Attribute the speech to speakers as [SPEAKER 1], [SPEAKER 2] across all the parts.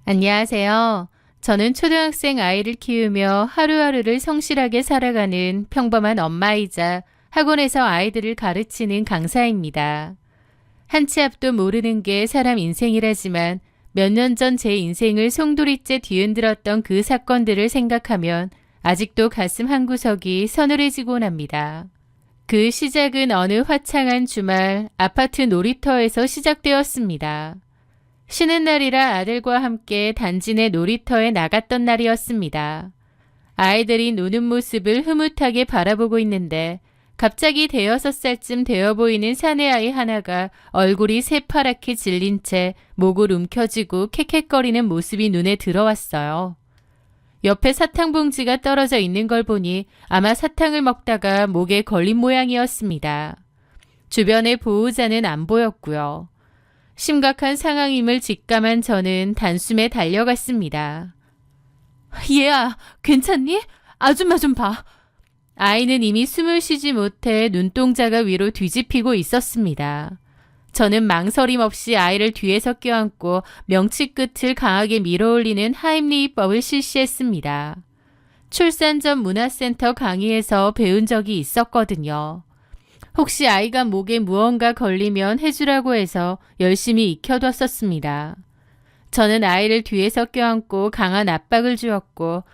[SPEAKER 1] 안녕하세요. 저는 초등학생 아이를 키우며 하루하루를 성실하게 살아가는 평범한 엄마이자 학원에서 아이들을 가르치는 강사입니다. 한 치 앞도 모르는 게 사람 인생이라지만 몇 년 전 제 인생을 송두리째 뒤흔들었던 그 사건들을 생각하면 아직도 가슴 한구석이 서늘해지곤 합니다. 그 시작은 어느 화창한 주말 아파트 놀이터에서 시작되었습니다. 쉬는 날이라 아들과 함께 단지 내 놀이터에 나갔던 날이었습니다. 아이들이 노는 모습을 흐뭇하게 바라보고 있는데 갑자기 5살쯤 되어 보이는 사내아이 하나가 얼굴이 새파랗게 질린 채 목을 움켜쥐고 캑캑거리는 모습이 눈에 들어왔어요. 옆에 사탕 봉지가 떨어져 있는 걸 보니 아마 사탕을 먹다가 목에 걸린 모양이었습니다. 주변에 보호자는 안 보였고요. 심각한 상황임을 직감한 저는 단숨에 달려갔습니다. 얘야, 괜찮니? 아줌마 좀 봐. 아이는 이미 숨을 쉬지 못해 눈동자가 위로 뒤집히고 있었습니다. 저는 망설임 없이 아이를 뒤에서 껴안고 명치 끝을 강하게 밀어올리는 하임리히법을 실시했습니다. 출산 전 문화센터 강의에서 배운 적이 있었거든요. 혹시 아이가 목에 무언가 걸리면 해주라고 해서 열심히 익혀뒀었습니다. 저는 아이를 뒤에서 껴안고 강한 압박을 주었고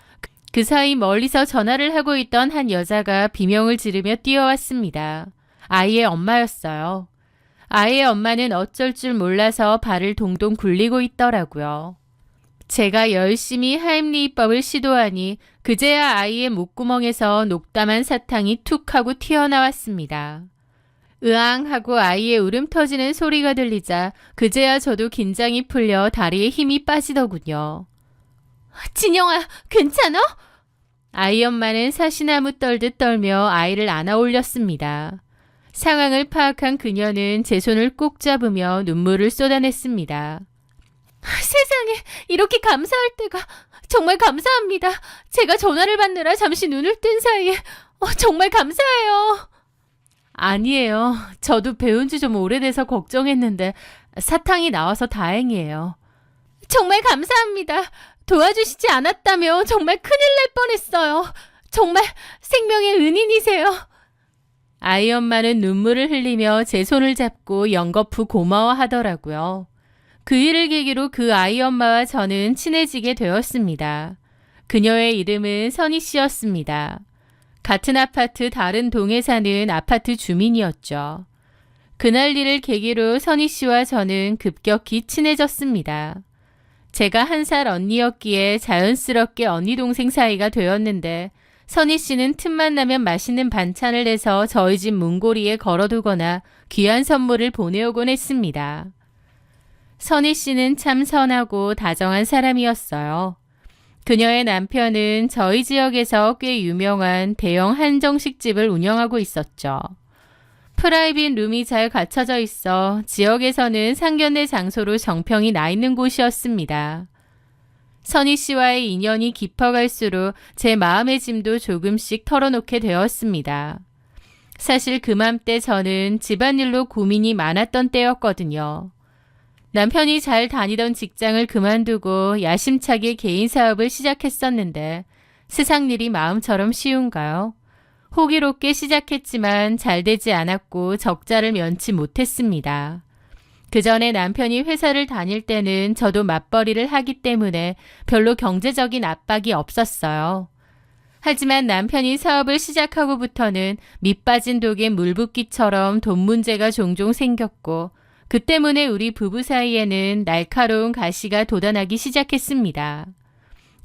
[SPEAKER 1] 그 사이 멀리서 전화를 하고 있던 한 여자가 비명을 지르며 뛰어왔습니다. 아이의 엄마였어요. 아이의 엄마는 어쩔 줄 몰라서 발을 동동 굴리고 있더라고요. 제가 열심히 하임리히법을 시도하니 그제야 아이의 목구멍에서 녹담한 사탕이 툭 하고 튀어나왔습니다. 으앙 하고 아이의 울음 터지는 소리가 들리자 그제야 저도 긴장이 풀려 다리에 힘이 빠지더군요. 진영아, 괜찮아? 아이 엄마는 사시나무 떨듯 떨며 아이를 안아 올렸습니다. 상황을 파악한 그녀는 제 손을 꼭 잡으며 눈물을 쏟아냈습니다. 세상에, 이렇게 감사할 때가. 정말 감사합니다. 제가 전화를 받느라 잠시 눈을 뜬 사이에 정말 감사해요. 아니에요. 저도 배운 지 좀 오래돼서 걱정했는데 사탕이 나와서 다행이에요. 정말 감사합니다. 도와주시지 않았다면 정말 큰일 날 뻔했어요. 정말 생명의 은인이세요. 아이 엄마는 눈물을 흘리며 제 손을 잡고 연거푸 고마워하더라고요. 그 일을 계기로 그 아이 엄마와 저는 친해지게 되었습니다. 그녀의 이름은 선희 씨였습니다. 같은 아파트 다른 동에 사는 아파트 주민이었죠. 그날 일을 계기로 선희 씨와 저는 급격히 친해졌습니다. 제가 1살 언니였기에 자연스럽게 언니 동생 사이가 되었는데 선희 씨는 틈만 나면 맛있는 반찬을 내서 저희 집 문고리에 걸어두거나 귀한 선물을 보내오곤 했습니다. 선희 씨는 참 선하고 다정한 사람이었어요. 그녀의 남편은 저희 지역에서 꽤 유명한 대형 한정식집을 운영하고 있었죠. 프라이빗 룸이 잘 갖춰져 있어 지역에서는 상견례 장소로 정평이 나 있는 곳이었습니다. 선희 씨와의 인연이 깊어갈수록 제 마음의 짐도 조금씩 털어놓게 되었습니다. 사실 그맘때 저는 집안일로 고민이 많았던 때였거든요. 남편이 잘 다니던 직장을 그만두고 야심차게 개인 사업을 시작했었는데 세상 일이 마음처럼 쉬운가요? 호기롭게 시작했지만 잘 되지 않았고 적자를 면치 못했습니다. 그 전에 남편이 회사를 다닐 때는 저도 맞벌이를 하기 때문에 별로 경제적인 압박이 없었어요. 하지만 남편이 사업을 시작하고부터는 밑빠진 독에 물 붓기처럼 돈 문제가 종종 생겼고 그 때문에 우리 부부 사이에는 날카로운 가시가 돋아나기 시작했습니다.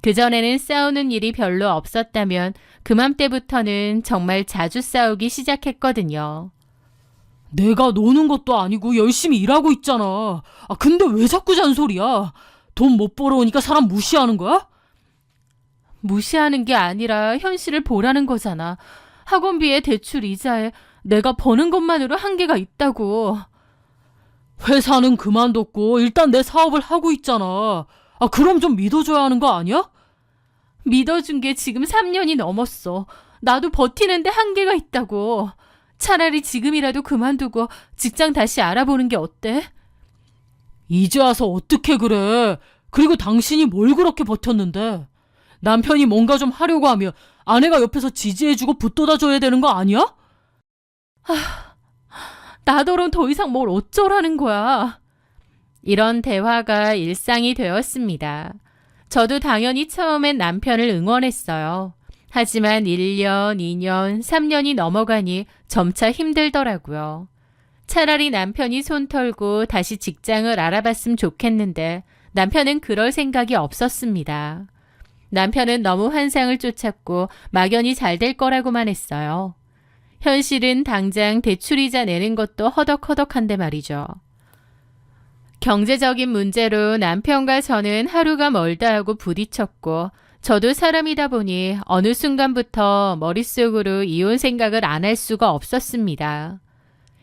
[SPEAKER 1] 그전에는 싸우는 일이 별로 없었다면 그맘때부터는 정말 자주 싸우기 시작했거든요.
[SPEAKER 2] 내가 노는 것도 아니고 열심히 일하고 있잖아. 근데 왜 자꾸 잔소리야? 돈 못 벌어오니까 사람 무시하는 거야?
[SPEAKER 1] 무시하는 게 아니라 현실을 보라는 거잖아. 학원비에 대출 이자에 내가 버는 것만으로 한계가 있다고.
[SPEAKER 2] 회사는 그만뒀고 일단 내 사업을 하고 있잖아. 그럼 좀 믿어줘야 하는 거 아니야?
[SPEAKER 1] 믿어준 게 지금 3년이 넘었어. 나도 버티는데 한계가 있다고. 차라리 지금이라도 그만두고 직장 다시 알아보는 게 어때?
[SPEAKER 2] 이제 와서 어떻게 그래? 그리고 당신이 뭘 그렇게 버텼는데? 남편이 뭔가 좀 하려고 하면 아내가 옆에서 지지해주고 붙돋아줘야 되는 거 아니야?
[SPEAKER 1] 나더러 더 이상 뭘 어쩌라는 거야. 이런 대화가 일상이 되었습니다. 저도 당연히 처음엔 남편을 응원했어요. 하지만 1년, 2년, 3년이 넘어가니 점차 힘들더라고요. 차라리 남편이 손 털고 다시 직장을 알아봤으면 좋겠는데 남편은 그럴 생각이 없었습니다. 남편은 너무 환상을 쫓았고 막연히 잘 될 거라고만 했어요. 현실은 당장 대출이자 내는 것도 허덕허덕한데 말이죠. 경제적인 문제로 남편과 저는 하루가 멀다 하고 부딪혔고 저도 사람이다 보니 어느 순간부터 머릿속으로 이혼 생각을 안 할 수가 없었습니다.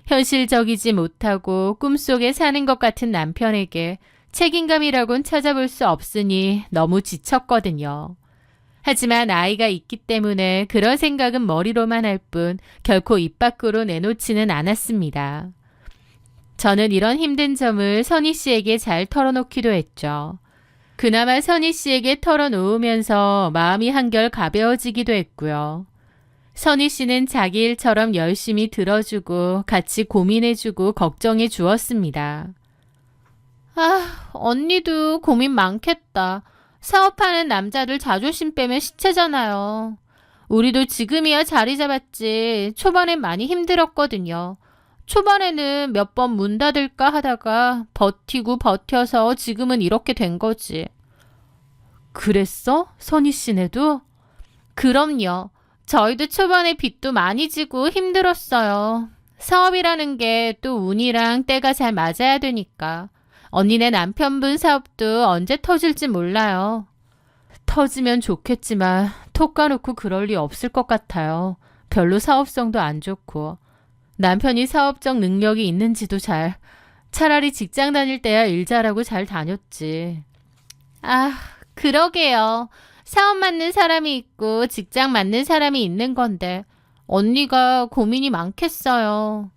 [SPEAKER 1] 현실적이지 못하고 꿈속에 사는 것 같은 남편에게 책임감이라곤 찾아볼 수 없으니 너무 지쳤거든요. 하지만 아이가 있기 때문에 그런 생각은 머리로만 할 뿐 결코 입 밖으로 내놓지는 않았습니다. 저는 이런 힘든 점을 선희 씨에게 잘 털어놓기도 했죠. 그나마 선희 씨에게 털어놓으면서 마음이 한결 가벼워지기도 했고요. 선희 씨는 자기 일처럼 열심히 들어주고 같이 고민해주고 걱정해 주었습니다. 언니도 고민 많겠다. 사업하는 남자들 자존심 빼면 시체잖아요. 우리도 지금이야 자리 잡았지 초반엔 많이 힘들었거든요. 초반에는 몇 번 문 닫을까 하다가 버티고 버텨서 지금은 이렇게 된 거지. 그랬어? 선희 씨네도? 그럼요. 저희도 초반에 빚도 많이 지고 힘들었어요. 사업이라는 게 또 운이랑 때가 잘 맞아야 되니까. 언니네 남편분 사업도 언제 터질지 몰라요. 터지면 좋겠지만 톡 까놓고 그럴 리 없을 것 같아요. 별로 사업성도 안 좋고. 남편이 사업적 능력이 있는지도 차라리 직장 다닐 때야 일 잘하고 잘 다녔지. 그러게요. 사업 맞는 사람이 있고 직장 맞는 사람이 있는 건데 언니가 고민이 많겠어요.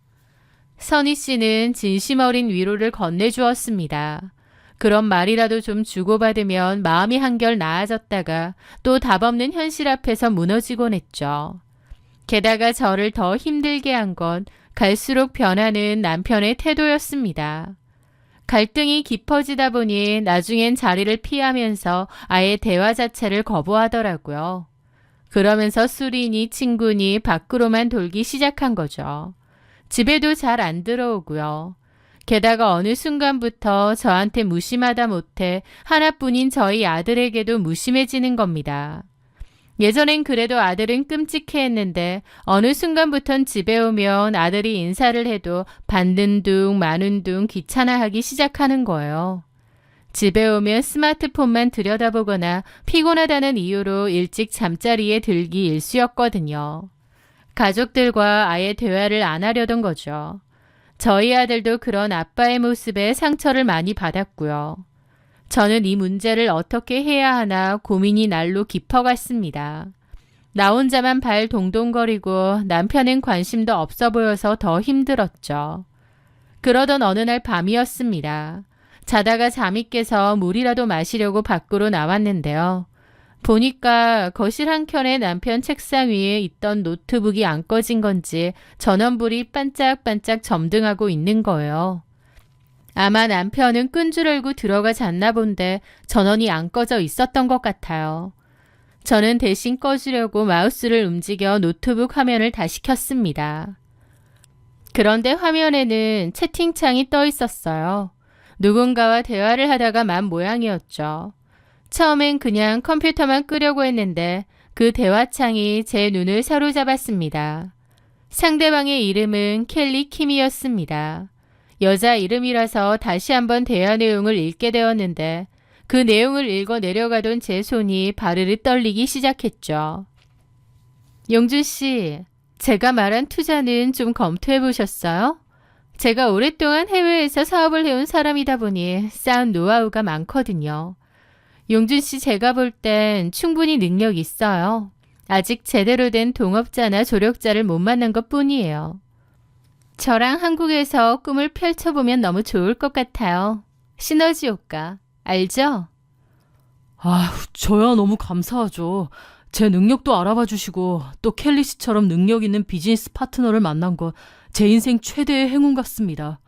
[SPEAKER 1] 선희 씨는 진심 어린 위로를 건네주었습니다. 그런 말이라도 좀 주고받으면 마음이 한결 나아졌다가 또 답없는 현실 앞에서 무너지곤 했죠. 게다가 저를 더 힘들게 한 건 갈수록 변하는 남편의 태도였습니다. 갈등이 깊어지다 보니 나중엔 자리를 피하면서 아예 대화 자체를 거부하더라고요. 그러면서 술이니 친구니 밖으로만 돌기 시작한 거죠. 집에도 잘 안 들어오고요. 게다가 어느 순간부터 저한테 무심하다 못해 하나뿐인 저희 아들에게도 무심해지는 겁니다. 예전엔 그래도 아들은 끔찍해했는데 어느 순간부턴 집에 오면 아들이 인사를 해도 받는 둥 마는 둥 귀찮아하기 시작하는 거예요. 집에 오면 스마트폰만 들여다보거나 피곤하다는 이유로 일찍 잠자리에 들기 일쑤였거든요. 가족들과 아예 대화를 안 하려던 거죠. 저희 아들도 그런 아빠의 모습에 상처를 많이 받았고요. 저는 이 문제를 어떻게 해야 하나 고민이 날로 깊어갔습니다. 나 혼자만 발 동동거리고 남편은 관심도 없어 보여서 더 힘들었죠. 그러던 어느 날 밤이었습니다. 자다가 잠이 깨서 물이라도 마시려고 밖으로 나왔는데요. 보니까 거실 한켠에 남편 책상 위에 있던 노트북이 안 꺼진 건지 전원불이 반짝반짝 점등하고 있는 거예요. 아마 남편은 끈 줄 알고 들어가 잤나 본데 전원이 안 꺼져 있었던 것 같아요. 저는 대신 꺼주려고 마우스를 움직여 노트북 화면을 다시 켰습니다. 그런데 화면에는 채팅창이 떠 있었어요. 누군가와 대화를 하다가 만 모양이었죠. 처음엔 그냥 컴퓨터만 끄려고 했는데 그 대화창이 제 눈을 사로잡았습니다. 상대방의 이름은 켈리 킴이었습니다. 여자 이름이라서 다시 한번 대화 내용을 읽게 되었는데 그 내용을 읽어 내려가던 제 손이 바르르 떨리기 시작했죠. 용준 씨, 제가 말한 투자는 좀 검토해 보셨어요? 제가 오랫동안 해외에서 사업을 해온 사람이다 보니 쌓은 노하우가 많거든요. 용준 씨 제가 볼 땐 충분히 능력 있어요. 아직 제대로 된 동업자나 조력자를 못 만난 것 뿐이에요. 저랑 한국에서 꿈을 펼쳐보면 너무 좋을 것 같아요. 시너지 효과. 알죠?
[SPEAKER 2] 아휴, 저야 너무 감사하죠. 제 능력도 알아봐 주시고 또 켈리 씨처럼 능력 있는 비즈니스 파트너를 만난 거 제 인생 최대의 행운 같습니다.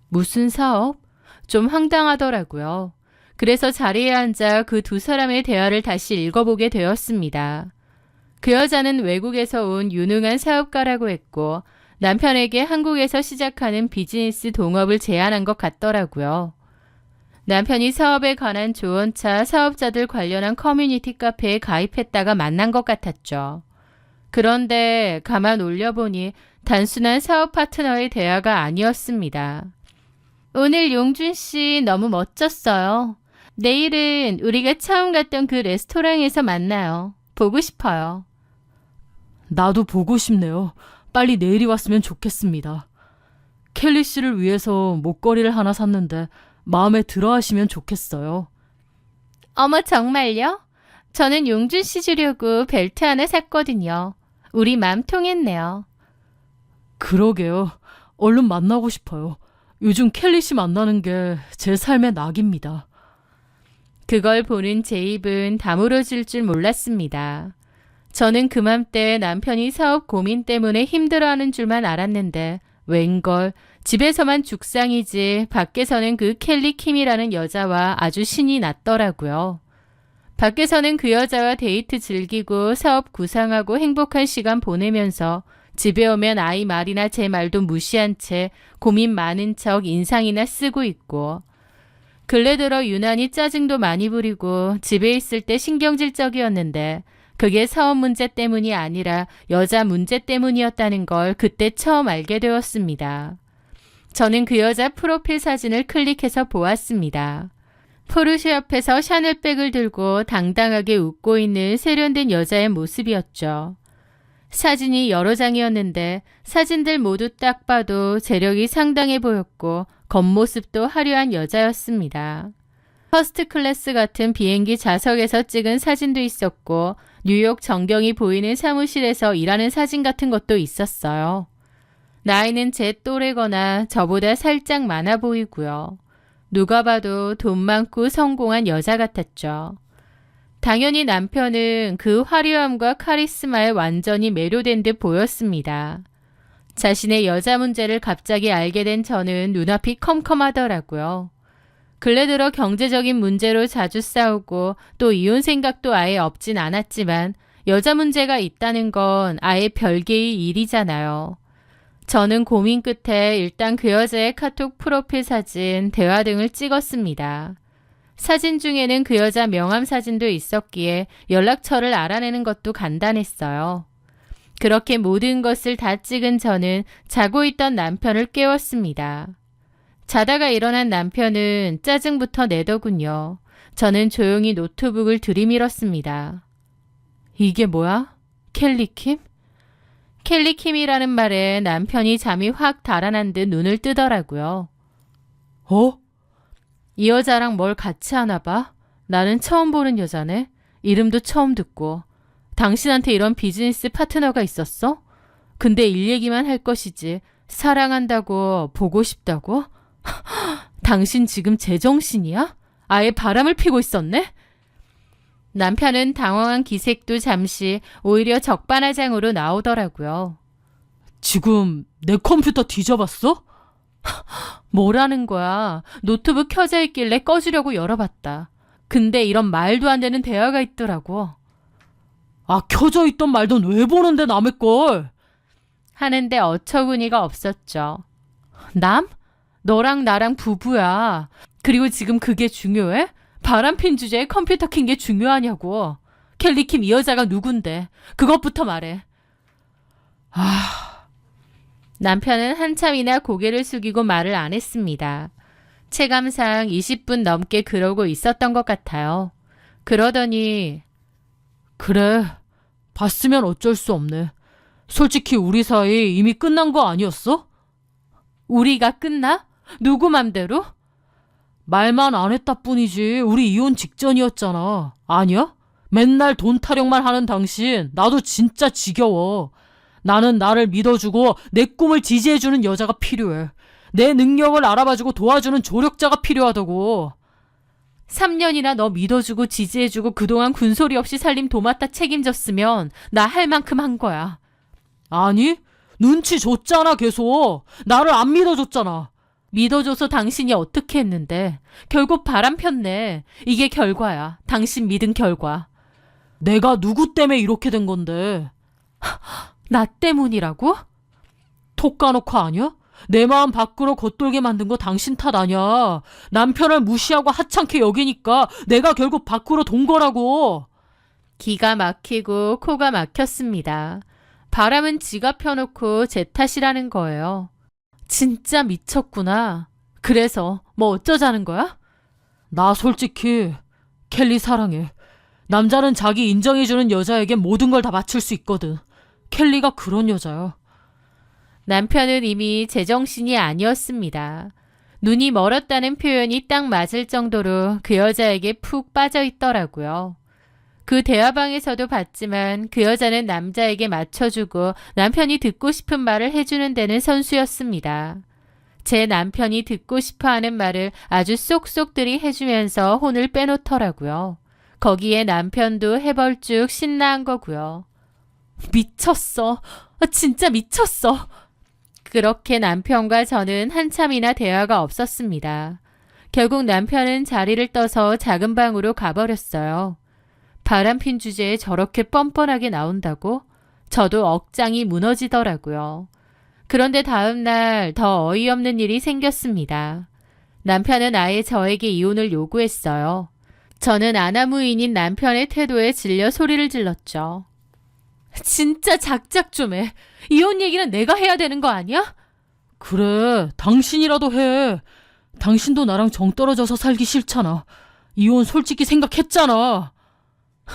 [SPEAKER 1] 무슨 사업? 좀 황당하더라고요. 그래서 자리에 앉아 그 두 사람의 대화를 다시 읽어보게 되었습니다. 그 여자는 외국에서 온 유능한 사업가라고 했고 남편에게 한국에서 시작하는 비즈니스 동업을 제안한 것 같더라고요. 남편이 사업에 관한 조언차 사업자들 관련한 커뮤니티 카페에 가입했다가 만난 것 같았죠. 그런데 가만 올려보니 단순한 사업 파트너의 대화가 아니었습니다. 오늘 용준 씨 너무 멋졌어요. 내일은 우리가 처음 갔던 그 레스토랑에서 만나요. 보고 싶어요.
[SPEAKER 2] 나도 보고 싶네요. 빨리 내일이 왔으면 좋겠습니다. 켈리 씨를 위해서 목걸이를 하나 샀는데 마음에 들어 하시면 좋겠어요.
[SPEAKER 1] 어머 정말요? 저는 용준 씨 주려고 벨트 하나 샀거든요. 우리 맘 통했네요.
[SPEAKER 2] 그러게요. 얼른 만나고 싶어요. 요즘 켈리 씨 만나는 게 제 삶의 낙입니다.
[SPEAKER 1] 그걸 보는 제 입은 다물어질 줄 몰랐습니다. 저는 그맘때 남편이 사업 고민 때문에 힘들어하는 줄만 알았는데 웬걸 집에서만 죽상이지 밖에서는 그 켈리 킴이라는 여자와 아주 신이 났더라고요. 밖에서는 그 여자와 데이트 즐기고 사업 구상하고 행복한 시간 보내면서 집에 오면 아이 말이나 제 말도 무시한 채 고민 많은 척 인상이나 쓰고 있고 근래 들어 유난히 짜증도 많이 부리고 집에 있을 때 신경질적이었는데 그게 사업 문제 때문이 아니라 여자 문제 때문이었다는 걸 그때 처음 알게 되었습니다. 저는 그 여자 프로필 사진을 클릭해서 보았습니다. 포르쉐 옆에서 샤넬백을 들고 당당하게 웃고 있는 세련된 여자의 모습이었죠. 사진이 여러 장이었는데 사진들 모두 딱 봐도 재력이 상당해 보였고 겉모습도 화려한 여자였습니다. 퍼스트 클래스 같은 비행기 좌석에서 찍은 사진도 있었고 뉴욕 전경이 보이는 사무실에서 일하는 사진 같은 것도 있었어요. 나이는 제 또래거나 저보다 살짝 많아 보이고요. 누가 봐도 돈 많고 성공한 여자 같았죠. 당연히 남편은 그 화려함과 카리스마에 완전히 매료된 듯 보였습니다. 자신의 여자 문제를 갑자기 알게 된 저는 눈앞이 컴컴하더라고요. 근래 들어 경제적인 문제로 자주 싸우고 또 이혼 생각도 아예 없진 않았지만 여자 문제가 있다는 건 아예 별개의 일이잖아요. 저는 고민 끝에 일단 그 여자의 카톡 프로필 사진, 대화 등을 찍었습니다. 사진 중에는 그 여자 명함 사진도 있었기에 연락처를 알아내는 것도 간단했어요. 그렇게 모든 것을 다 찍은 저는 자고 있던 남편을 깨웠습니다. 자다가 일어난 남편은 짜증부터 내더군요. 저는 조용히 노트북을 들이밀었습니다. 이게 뭐야? 켈리킴? 켈리킴이라는 말에 남편이 잠이 확 달아난 듯 눈을 뜨더라고요.
[SPEAKER 2] 어?
[SPEAKER 1] 이 여자랑 뭘 같이 하나 봐? 나는 처음 보는 여자네. 이름도 처음 듣고. 당신한테 이런 비즈니스 파트너가 있었어? 근데 일 얘기만 할 것이지. 사랑한다고, 보고 싶다고? 당신 지금 제정신이야? 아예 바람을 피고 있었네? 남편은 당황한 기색도 잠시 오히려 적반하장으로 나오더라고요.
[SPEAKER 2] 지금 내 컴퓨터 뒤져봤어?
[SPEAKER 1] 뭐라는 거야. 노트북 켜져 있길래 꺼주려고 열어봤다. 근데 이런 말도 안 되는 대화가 있더라고.
[SPEAKER 2] 아, 켜져 있던 말던 왜 보는데 남의 걸?
[SPEAKER 1] 하는데 어처구니가 없었죠. 남? 너랑 나랑 부부야. 그리고 지금 그게 중요해? 바람핀 주제에 컴퓨터 킨 게 중요하냐고. 켈리킴 이 여자가 누군데? 그것부터 말해. 남편은 한참이나 고개를 숙이고 말을 안 했습니다. 체감상 20분 넘게 그러고 있었던 것 같아요. 그러더니
[SPEAKER 2] 그래, 봤으면 어쩔 수 없네. 솔직히 우리 사이 이미 끝난 거 아니었어?
[SPEAKER 1] 우리가 끝나? 누구 맘대로?
[SPEAKER 2] 말만 안 했다 뿐이지 우리 이혼 직전이었잖아. 아니야? 맨날 돈 타령만 하는 당신 나도 진짜 지겨워. 나는 나를 믿어주고 내 꿈을 지지해주는 여자가 필요해. 내 능력을 알아봐주고 도와주는 조력자가 필요하다고.
[SPEAKER 1] 3년이나 너 믿어주고 지지해주고 그동안 군소리 없이 살림 도맡아 책임졌으면 나 할 만큼 한 거야.
[SPEAKER 2] 아니, 눈치 줬잖아, 계속. 나를 안 믿어줬잖아.
[SPEAKER 1] 믿어줘서 당신이 어떻게 했는데. 결국 바람 폈네. 이게 결과야. 당신 믿은 결과.
[SPEAKER 2] 내가 누구 때문에 이렇게 된 건데.
[SPEAKER 1] 나 때문이라고?
[SPEAKER 2] 톡 까놓고 아냐? 내 마음 밖으로 겉돌게 만든 거 당신 탓 아냐. 남편을 무시하고 하찮게 여기니까 내가 결국 밖으로 돈 거라고.
[SPEAKER 1] 기가 막히고 코가 막혔습니다. 바람은 지가 펴놓고 제 탓이라는 거예요. 진짜 미쳤구나. 그래서 뭐 어쩌자는 거야?
[SPEAKER 2] 나 솔직히 켈리 사랑해. 남자는 자기 인정해주는 여자에게 모든 걸 다 바칠 수 있거든. 켈리가 그런 여자야.
[SPEAKER 1] 남편은 이미 제정신이 아니었습니다. 눈이 멀었다는 표현이 딱 맞을 정도로 그 여자에게 푹 빠져 있더라고요. 그 대화방에서도 봤지만 그 여자는 남자에게 맞춰주고 남편이 듣고 싶은 말을 해주는 데는 선수였습니다. 제 남편이 듣고 싶어하는 말을 아주 쏙쏙들이 해주면서 혼을 빼놓더라고요. 거기에 남편도 해벌쭉 신나한 거고요. 미쳤어. 진짜 미쳤어. 그렇게 남편과 저는 한참이나 대화가 없었습니다. 결국 남편은 자리를 떠서 작은 방으로 가버렸어요. 바람핀 주제에 저렇게 뻔뻔하게 나온다고? 저도 억장이 무너지더라고요. 그런데 다음 날 더 어이없는 일이 생겼습니다. 남편은 아예 저에게 이혼을 요구했어요. 저는 아나무인인 남편의 태도에 질려 소리를 질렀죠. 진짜 작작 좀 해. 이혼 얘기는 내가 해야 되는 거 아니야?
[SPEAKER 2] 그래, 당신이라도 해. 당신도 나랑 정 떨어져서 살기 싫잖아. 이혼 솔직히 생각했잖아.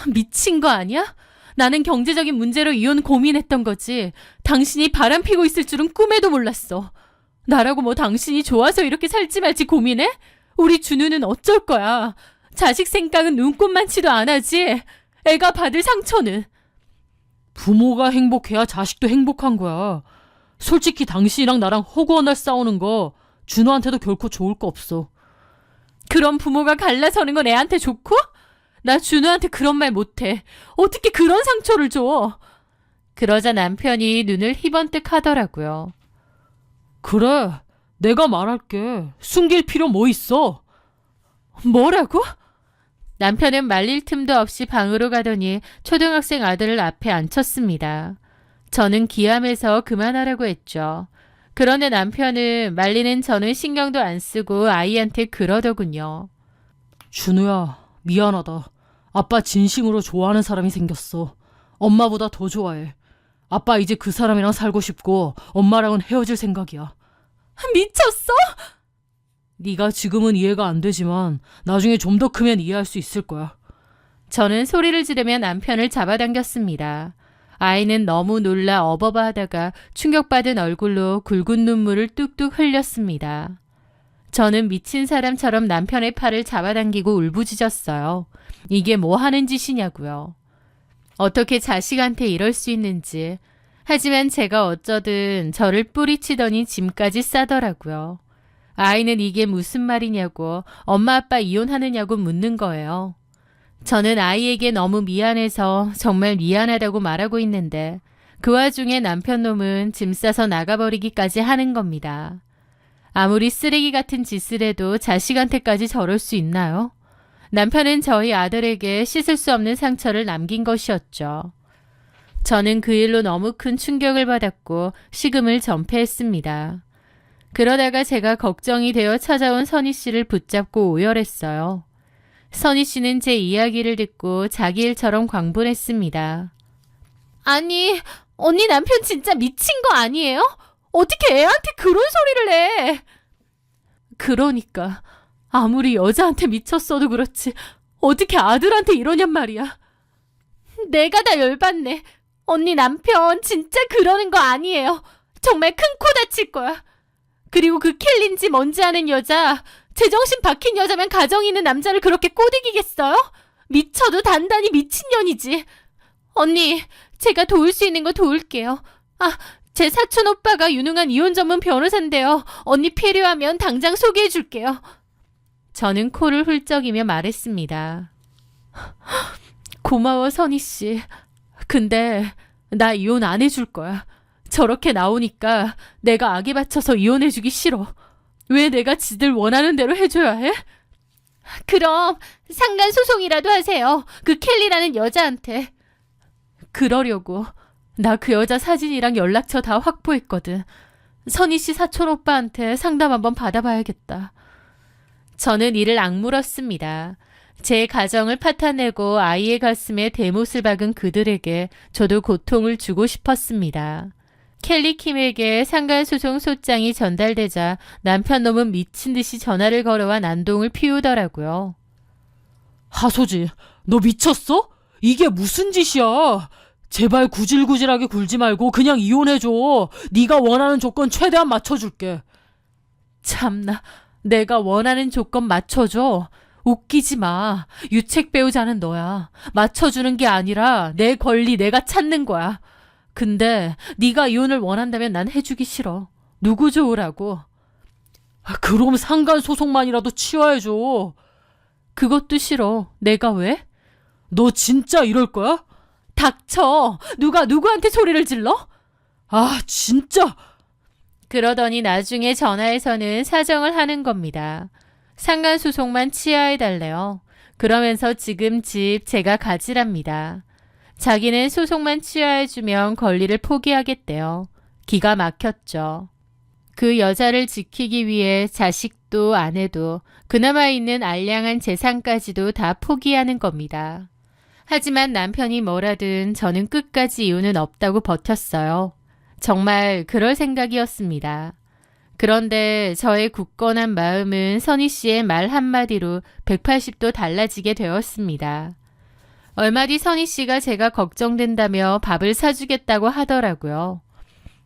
[SPEAKER 1] 미친 거 아니야? 나는 경제적인 문제로 이혼 고민했던 거지. 당신이 바람피고 있을 줄은 꿈에도 몰랐어. 나라고 뭐 당신이 좋아서 이렇게 살지 말지 고민해? 우리 준우는 어쩔 거야? 자식 생각은 눈꼽만치도 안 하지. 애가 받을 상처는.
[SPEAKER 2] 부모가 행복해야 자식도 행복한 거야. 솔직히 당신이랑 나랑 허구한 싸우는 거 준호한테도 결코 좋을 거 없어.
[SPEAKER 1] 그럼 부모가 갈라서는 건 애한테 좋고? 나 준우한테 그런 말 못해. 어떻게 그런 상처를 줘? 그러자 남편이 눈을 희번뜩 하더라고요.
[SPEAKER 2] 그래, 내가 말할게. 숨길 필요 뭐 있어?
[SPEAKER 1] 뭐라고? 남편은 말릴 틈도 없이 방으로 가더니 초등학생 아들을 앞에 앉혔습니다. 저는 기함해서 그만하라고 했죠. 그런데 남편은 말리는 저는 신경도 안 쓰고 아이한테 그러더군요.
[SPEAKER 2] 준우야, 미안하다. 아빠 진심으로 좋아하는 사람이 생겼어. 엄마보다 더 좋아해. 아빠 이제 그 사람이랑 살고 싶고 엄마랑은 헤어질 생각이야.
[SPEAKER 1] 미쳤어?
[SPEAKER 2] 네가 지금은 이해가 안 되지만 나중에 좀 더 크면 이해할 수 있을 거야.
[SPEAKER 1] 저는 소리를 지르며 남편을 잡아당겼습니다. 아이는 너무 놀라 어버버하다가 충격받은 얼굴로 굵은 눈물을 뚝뚝 흘렸습니다. 저는 미친 사람처럼 남편의 팔을 잡아당기고 울부짖었어요. 이게 뭐 하는 짓이냐고요. 어떻게 자식한테 이럴 수 있는지. 하지만 제가 어쩌든 저를 뿌리치더니 짐까지 싸더라고요. 아이는 이게 무슨 말이냐고 엄마 아빠 이혼하느냐고 묻는 거예요. 저는 아이에게 너무 미안해서 정말 미안하다고 말하고 있는데 그 와중에 남편 놈은 짐 싸서 나가버리기까지 하는 겁니다. 아무리 쓰레기 같은 짓을 해도 자식한테까지 저럴 수 있나요? 남편은 저희 아들에게 씻을 수 없는 상처를 남긴 것이었죠. 저는 그 일로 너무 큰 충격을 받았고 식음을 전폐했습니다. 그러다가 제가 걱정이 되어 찾아온 선희 씨를 붙잡고 오열했어요. 선희 씨는 제 이야기를 듣고 자기 일처럼 광분했습니다. 아니, 언니 남편 진짜 미친 거 아니에요? 어떻게 애한테 그런 소리를 해? 그러니까 아무리 여자한테 미쳤어도 그렇지 어떻게 아들한테 이러냔 말이야. 내가 다 열받네. 언니 남편 진짜 그러는 거 아니에요. 정말 큰 코 다칠 거야. 그리고 그 켈린지 뭔지 아는 여자, 제정신 박힌 여자면 가정 있는 남자를 그렇게 꼬드기겠어요? 미쳐도 단단히 미친년이지. 언니, 제가 도울 수 있는 거 도울게요. 제 사촌 오빠가 유능한 이혼 전문 변호사인데요. 언니 필요하면 당장 소개해줄게요. 저는 코를 훌쩍이며 말했습니다. 고마워, 선희씨. 근데 나 이혼 안 해줄 거야. 저렇게 나오니까 내가 악에 받쳐서 이혼해주기 싫어. 왜 내가 지들 원하는 대로 해줘야 해? 그럼 상간 소송이라도 하세요. 그 켈리라는 여자한테. 그러려고. 나 그 여자 사진이랑 연락처 다 확보했거든. 선희씨 사촌 오빠한테 상담 한번 받아봐야겠다. 저는 이를 악물었습니다. 제 가정을 파탄내고 아이의 가슴에 대못을 박은 그들에게 저도 고통을 주고 싶었습니다. 켈리 킴에게 상간소송 소장이 전달되자 남편 놈은 미친 듯이 전화를 걸어와 난동을 피우더라고요.
[SPEAKER 2] 하소지, 너 미쳤어? 이게 무슨 짓이야? 제발 구질구질하게 굴지 말고 그냥 이혼해줘. 네가 원하는 조건 최대한 맞춰줄게.
[SPEAKER 1] 참나, 내가 원하는 조건 맞춰줘. 웃기지 마. 유책 배우자는 너야. 맞춰주는 게 아니라 내 권리 내가 찾는 거야. 근데 네가 이혼을 원한다면 난 해주기 싫어. 누구 좋으라고.
[SPEAKER 2] 그럼 상간소송만이라도 취하해줘.
[SPEAKER 1] 그것도 싫어. 내가 왜?
[SPEAKER 2] 너 진짜 이럴 거야?
[SPEAKER 1] 닥쳐. 누가 누구한테 소리를 질러?
[SPEAKER 2] 진짜.
[SPEAKER 1] 그러더니 나중에 전화해서는 사정을 하는 겁니다. 상간소송만 취하해달래요. 그러면서 지금 집 제가 가지랍니다. 자기는 소송만 취하해주면 권리를 포기하겠대요. 기가 막혔죠. 그 여자를 지키기 위해 자식도 아내도 그나마 있는 알량한 재산까지도 다 포기하는 겁니다. 하지만 남편이 뭐라든 저는 끝까지 이유는 없다고 버텼어요. 정말 그럴 생각이었습니다. 그런데 저의 굳건한 마음은 선희 씨의 말 한마디로 180도 달라지게 되었습니다. 얼마 뒤 선희 씨가 제가 걱정된다며 밥을 사주겠다고 하더라고요.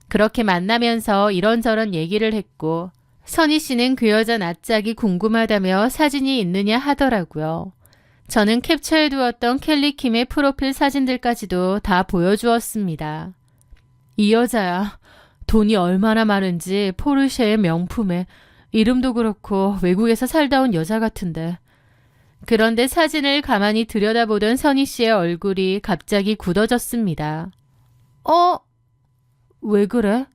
[SPEAKER 1] 그렇게 만나면서 이런저런 얘기를 했고 선희 씨는 그 여자 낯짝이 궁금하다며 사진이 있느냐 하더라고요. 저는 캡처해두었던 켈리 킴의 프로필 사진들까지도 다 보여주었습니다. 이 여자야. 돈이 얼마나 많은지 포르쉐의 명품에 이름도 그렇고 외국에서 살다 온 여자 같은데. 그런데 사진을 가만히 들여다보던 선희 씨의 얼굴이 갑자기 굳어졌습니다. 왜 그래?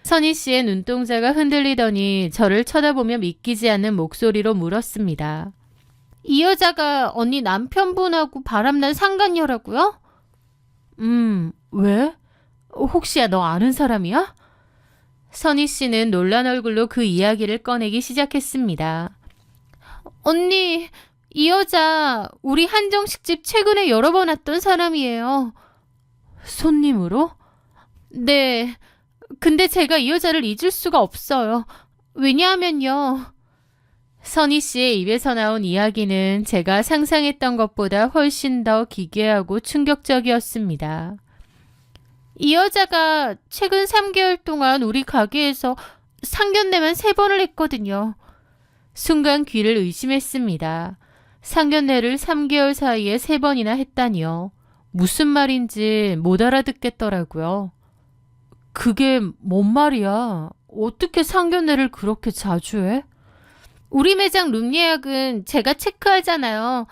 [SPEAKER 1] 선희 씨의 눈동자가 흔들리더니 저를 쳐다보며 믿기지 않는 목소리로 물었습니다. 이 여자가 언니 남편분하고 바람난 상간녀라고요? 왜? 혹시야 너 아는 사람이야? 선희 씨는 놀란 얼굴로 그 이야기를 꺼내기 시작했습니다. 언니, 이 여자 우리 한정식집 최근에 여러 번 왔던 사람이에요. 손님으로? 네. 근데 제가 이 여자를 잊을 수가 없어요. 왜냐하면요. 선희 씨의 입에서 나온 이야기는 제가 상상했던 것보다 훨씬 더 기괴하고 충격적이었습니다. 이 여자가 최근 3개월 동안 우리 가게에서 상견례만 3번을 했거든요. 순간 귀를 의심했습니다. 상견례를 3개월 사이에 3번이나 했다니요. 무슨 말인지 못 알아듣겠더라고요. 그게 뭔 말이야? 어떻게 상견례를 그렇게 자주 해? 우리 매장 룸 예약은 제가 체크하잖아요.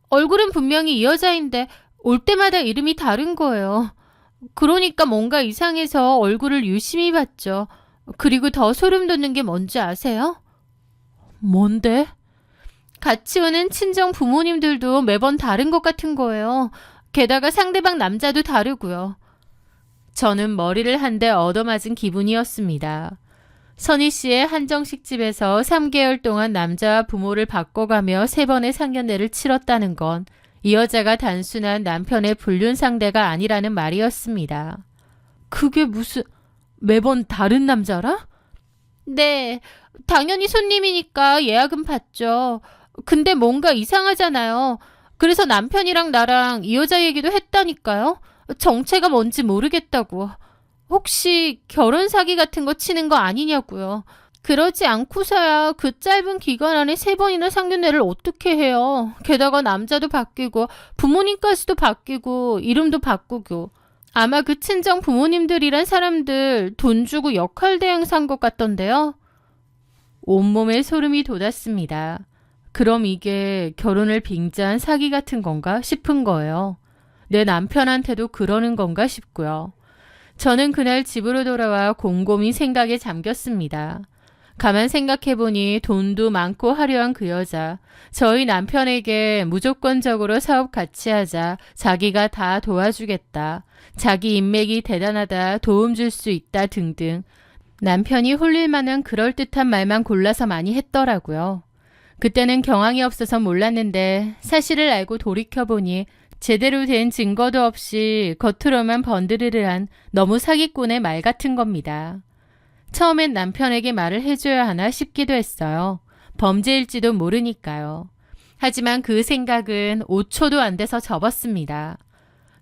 [SPEAKER 1] 얼굴은 분명히 이 여자인데 올 때마다 이름이 다른 거예요. 그러니까 뭔가 이상해서 얼굴을 유심히 봤죠. 그리고 더 소름 돋는 게 뭔지 아세요? 뭔데? 같이 오는 친정 부모님들도 매번 다른 것 같은 거예요. 게다가 상대방 남자도 다르고요. 저는 머리를 한 대 얻어맞은 기분이었습니다. 선희 씨의 한정식집에서 3개월 동안 남자와 부모를 바꿔가며 3번의 상견례를 치렀다는 건 이 여자가 단순한 남편의 불륜 상대가 아니라는 말이었습니다. 그게 무슨 매번 다른 남자라? 네, 당연히 손님이니까 예약은 받죠. 근데 뭔가 이상하잖아요. 그래서 남편이랑 나랑 이 여자 얘기도 했다니까요. 정체가 뭔지 모르겠다고. 혹시 결혼 사기 같은 거 치는 거 아니냐고요. 그러지 않고서야 그 짧은 기간 안에 3번이나 상견례를 어떻게 해요. 게다가 남자도 바뀌고 부모님까지도 바뀌고 이름도 바꾸고. 아마 그 친정 부모님들이란 사람들 돈 주고 역할대행 산 것 같던데요. 온몸에 소름이 돋았습니다. 그럼 이게 결혼을 빙자한 사기 같은 건가 싶은 거예요. 내 남편한테도 그러는 건가 싶고요. 저는 그날 집으로 돌아와 곰곰이 생각에 잠겼습니다. 가만 생각해보니 돈도 많고 화려한 그 여자, 저희 남편에게 무조건적으로 사업 같이 하자, 자기가 다 도와주겠다, 자기 인맥이 대단하다, 도움 줄 수 있다 등등 남편이 홀릴 만한 그럴듯한 말만 골라서 많이 했더라고요. 그때는 경황이 없어서 몰랐는데 사실을 알고 돌이켜보니 제대로 된 증거도 없이 겉으로만 번드르르한 너무 사기꾼의 말 같은 겁니다. 처음엔 남편에게 말을 해줘야 하나 싶기도 했어요. 범죄일지도 모르니까요. 하지만 그 생각은 5초도 안 돼서 접었습니다.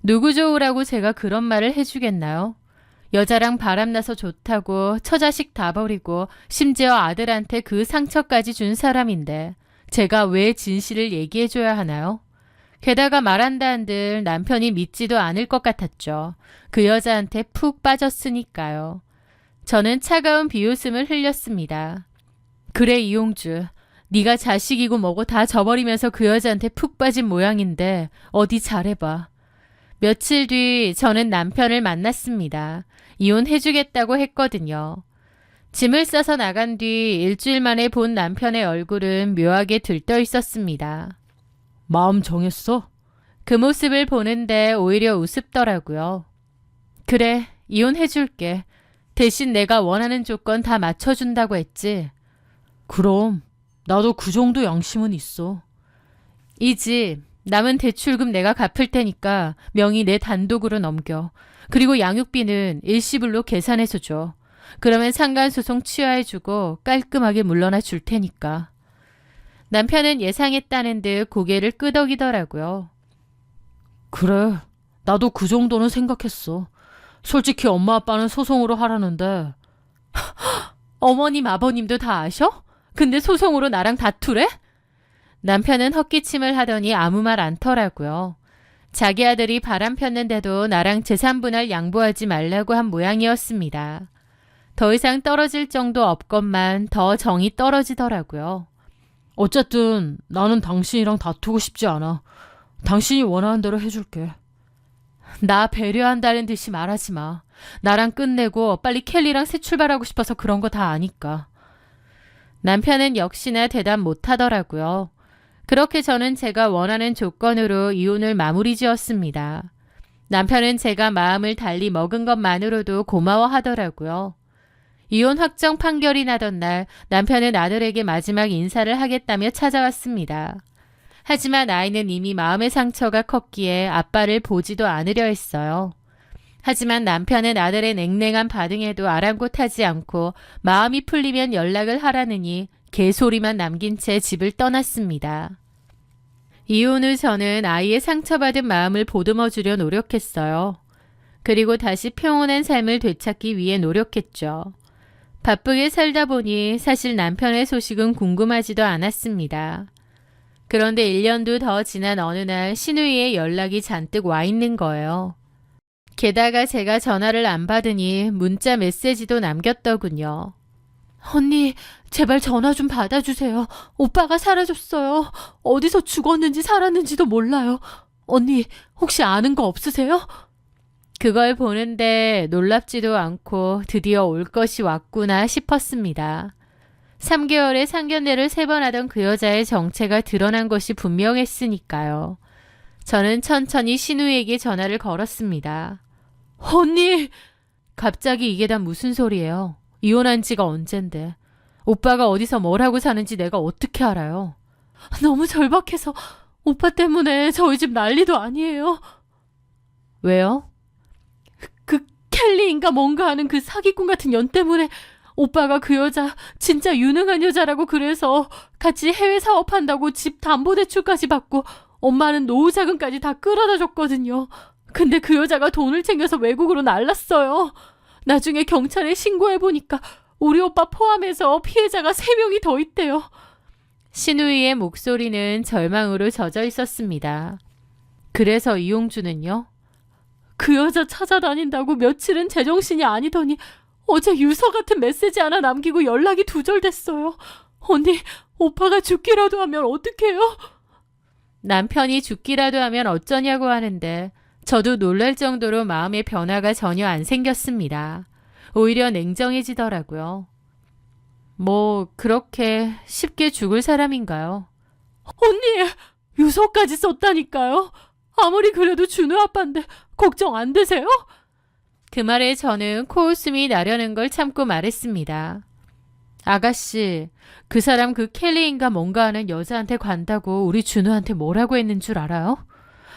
[SPEAKER 1] 누구 좋으라고 제가 그런 말을 해주겠나요? 여자랑 바람나서 좋다고 처자식 다 버리고 심지어 아들한테 그 상처까지 준 사람인데 제가 왜 진실을 얘기해줘야 하나요? 게다가 말한다 한들 남편이 믿지도 않을 것 같았죠. 그 여자한테 푹 빠졌으니까요. 저는 차가운 비웃음을 흘렸습니다. 그래 이용주, 네가 자식이고 뭐고 다 저버리면서 그 여자한테 푹 빠진 모양인데 어디 잘해봐. 며칠 뒤 저는 남편을 만났습니다. 이혼해주겠다고 했거든요. 짐을 싸서 나간 뒤 일주일 만에 본 남편의 얼굴은 묘하게 들떠 있었습니다.
[SPEAKER 2] 마음 정했어?
[SPEAKER 1] 그 모습을 보는데 오히려 우습더라고요. 그래, 이혼해줄게. 대신 내가 원하는 조건 다 맞춰준다고 했지.
[SPEAKER 2] 그럼 나도 그 정도 양심은 있어.
[SPEAKER 1] 이 집 남은 대출금 내가 갚을 테니까 명의 내 단독으로 넘겨. 그리고 양육비는 일시불로 계산해서 줘. 그러면 상간소송 취하해주고 깔끔하게 물러나 줄 테니까. 남편은 예상했다는 듯 고개를 끄덕이더라고요.
[SPEAKER 2] 그래, 나도 그 정도는 생각했어. 솔직히 엄마 아빠는 소송으로 하라는데.
[SPEAKER 1] 어머님 아버님도 다 아셔? 근데 소송으로 나랑 다투래? 남편은 헛기침을 하더니 아무 말 않더라고요. 자기 아들이 바람 폈는데도 나랑 재산 분할 양보하지 말라고 한 모양이었습니다. 더 이상 떨어질 정도 없건만 더 정이 떨어지더라고요.
[SPEAKER 2] 어쨌든 나는 당신이랑 다투고 싶지 않아. 당신이 원하는 대로 해줄게.
[SPEAKER 1] 나 배려한다는 듯이 말하지 마. 나랑 끝내고 빨리 켈리랑 새 출발하고 싶어서 그런 거 다 아니까. 남편은 역시나 대답 못하더라고요. 그렇게 저는 제가 원하는 조건으로 이혼을 마무리 지었습니다. 남편은 제가 마음을 달리 먹은 것만으로도 고마워하더라고요. 이혼 확정 판결이 나던 날 남편은 아들에게 마지막 인사를 하겠다며 찾아왔습니다. 하지만 아이는 이미 마음의 상처가 컸기에 아빠를 보지도 않으려 했어요. 하지만 남편은 아들의 냉랭한 반응에도 아랑곳하지 않고 마음이 풀리면 연락을 하라느니 개소리만 남긴 채 집을 떠났습니다. 이혼 후 저는 아이의 상처받은 마음을 보듬어주려 노력했어요. 그리고 다시 평온한 삶을 되찾기 위해 노력했죠. 바쁘게 살다 보니 사실 남편의 소식은 궁금하지도 않았습니다. 그런데 1년도 더 지난 어느 날 신우이의 연락이 잔뜩 와 있는 거예요. 게다가 제가 전화를 안 받으니 문자 메시지도 남겼더군요. 언니, 제발 전화 좀 받아주세요. 오빠가 사라졌어요. 어디서 죽었는지 살았는지도 몰라요. 언니, 혹시 아는 거 없으세요? 그걸 보는데 놀랍지도 않고 드디어 올 것이 왔구나 싶었습니다. 3개월의 상견례를 3번 하던 그 여자의 정체가 드러난 것이 분명했으니까요. 저는 천천히 신우에게 전화를 걸었습니다. 언니! 갑자기 이게 다 무슨 소리예요? 이혼한 지가 언젠데. 오빠가 어디서 뭘 하고 사는지 내가 어떻게 알아요? 너무 절박해서 오빠 때문에 저희 집 난리도 아니에요. 왜요? 그 켈리인가 뭔가 하는 그 사기꾼 같은 년 때문에 오빠가 그 여자 진짜 유능한 여자라고 그래서 같이 해외 사업한다고 집 담보대출까지 받고 엄마는 노후 자금까지 다 끌어다 줬거든요. 근데 그 여자가 돈을 챙겨서 외국으로 날랐어요. 나중에 경찰에 신고해보니까 우리 오빠 포함해서 피해자가 3명이 더 있대요. 신우이의 목소리는 절망으로 젖어 있었습니다. 그래서 이용주는요?
[SPEAKER 2] 그 여자 찾아다닌다고 며칠은 제정신이 아니더니 어제 유서 같은 메시지 하나 남기고 연락이 두절됐어요. 언니, 오빠가 죽기라도 하면 어떡해요?
[SPEAKER 1] 남편이 죽기라도 하면 어쩌냐고 하는데 저도 놀랄 정도로 마음의 변화가 전혀 안 생겼습니다. 오히려 냉정해지더라고요. 뭐 그렇게 쉽게 죽을 사람인가요?
[SPEAKER 2] 언니, 유서까지 썼다니까요. 아무리 그래도 준우 아빠인데 걱정 안 되세요?
[SPEAKER 1] 그 말에 저는 코웃음이 나려는 걸 참고 말했습니다. 아가씨, 그 사람 그 켈리인가 뭔가 하는 여자한테 간다고 우리 준우한테 뭐라고 했는 줄 알아요?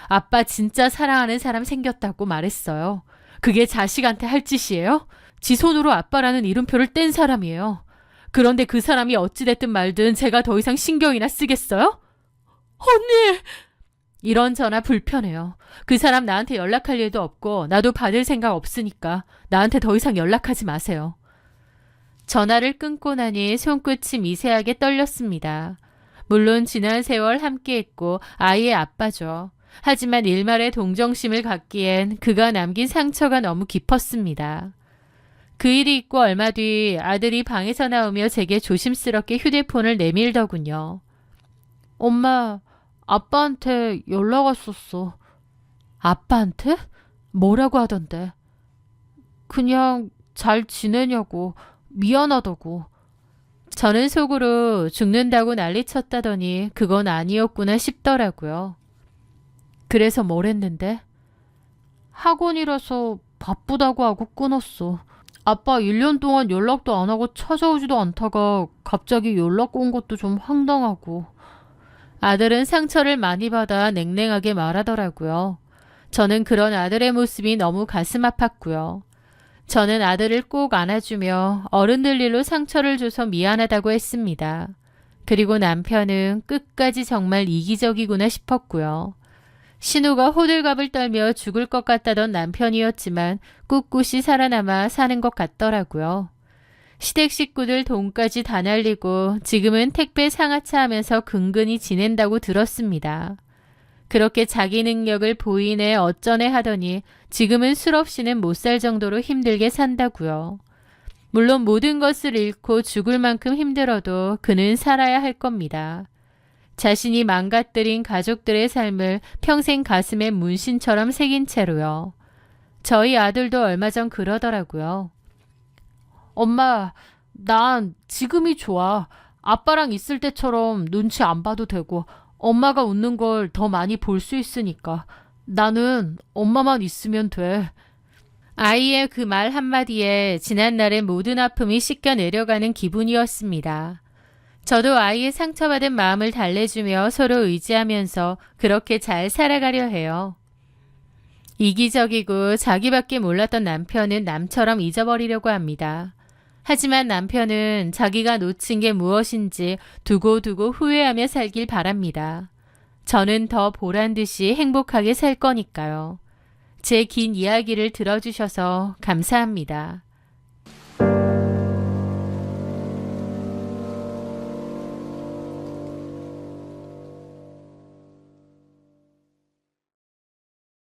[SPEAKER 1] 아빠 진짜 사랑하는 사람 생겼다고 말했어요. 그게 자식한테 할 짓이에요? 지 손으로 아빠라는 이름표를 뗀 사람이에요. 그런데 그 사람이 어찌됐든 말든 제가 더 이상 신경이나 쓰겠어요?
[SPEAKER 2] 언니!
[SPEAKER 1] 이런 전화 불편해요. 그 사람 나한테 연락할 일도 없고 나도 받을 생각 없으니까 나한테 더 이상 연락하지 마세요. 전화를 끊고 나니 손끝이 미세하게 떨렸습니다. 물론 지난 세월 함께했고 아이의 아빠죠. 하지만 일말의 동정심을 갖기엔 그가 남긴 상처가 너무 깊었습니다. 그 일이 있고 얼마 뒤 아들이 방에서 나오며 제게 조심스럽게 휴대폰을 내밀더군요. 엄마, 아빠한테 연락 왔었어. 아빠한테? 뭐라고 하던데? 그냥 잘 지내냐고, 미안하다고. 저는 속으로 죽는다고 난리쳤다더니 그건 아니었구나 싶더라고요. 그래서 뭘 했는데? 학원이라서 바쁘다고 하고 끊었어. 아빠 1년 동안 연락도 안 하고 찾아오지도 않다가 갑자기 연락 온 것도 좀 황당하고. 아들은 상처를 많이 받아 냉랭하게 말하더라고요. 저는 그런 아들의 모습이 너무 가슴 아팠고요. 저는 아들을 꼭 안아주며 어른들 일로 상처를 줘서 미안하다고 했습니다. 그리고 남편은 끝까지 정말 이기적이구나 싶었고요. 신우가 호들갑을 떨며 죽을 것 같다던 남편이었지만 꿋꿋이 살아남아 사는 것 같더라고요. 시댁 식구들 돈까지 다 날리고 지금은 택배 상하차 하면서 근근히 지낸다고 들었습니다. 그렇게 자기 능력을 보이네 어쩌네 하더니 지금은 술 없이는 못 살 정도로 힘들게 산다고요. 물론 모든 것을 잃고 죽을 만큼 힘들어도 그는 살아야 할 겁니다. 자신이 망가뜨린 가족들의 삶을 평생 가슴에 문신처럼 새긴 채로요. 저희 아들도 얼마 전 그러더라고요. 엄마, 난 지금이 좋아. 아빠랑 있을 때처럼 눈치 안 봐도 되고 엄마가 웃는 걸 더 많이 볼 수 있으니까 나는 엄마만 있으면 돼. 아이의 그 말 한마디에 지난날의 모든 아픔이 씻겨 내려가는 기분이었습니다. 저도 아이의 상처받은 마음을 달래주며 서로 의지하면서 그렇게 잘 살아가려 해요. 이기적이고 자기밖에 몰랐던 남편은 남처럼 잊어버리려고 합니다. 하지만 남편은 자기가 놓친 게 무엇인지 두고두고 후회하며 살길 바랍니다. 저는 더 보란듯이 행복하게 살 거니까요. 제 긴 이야기를 들어주셔서 감사합니다.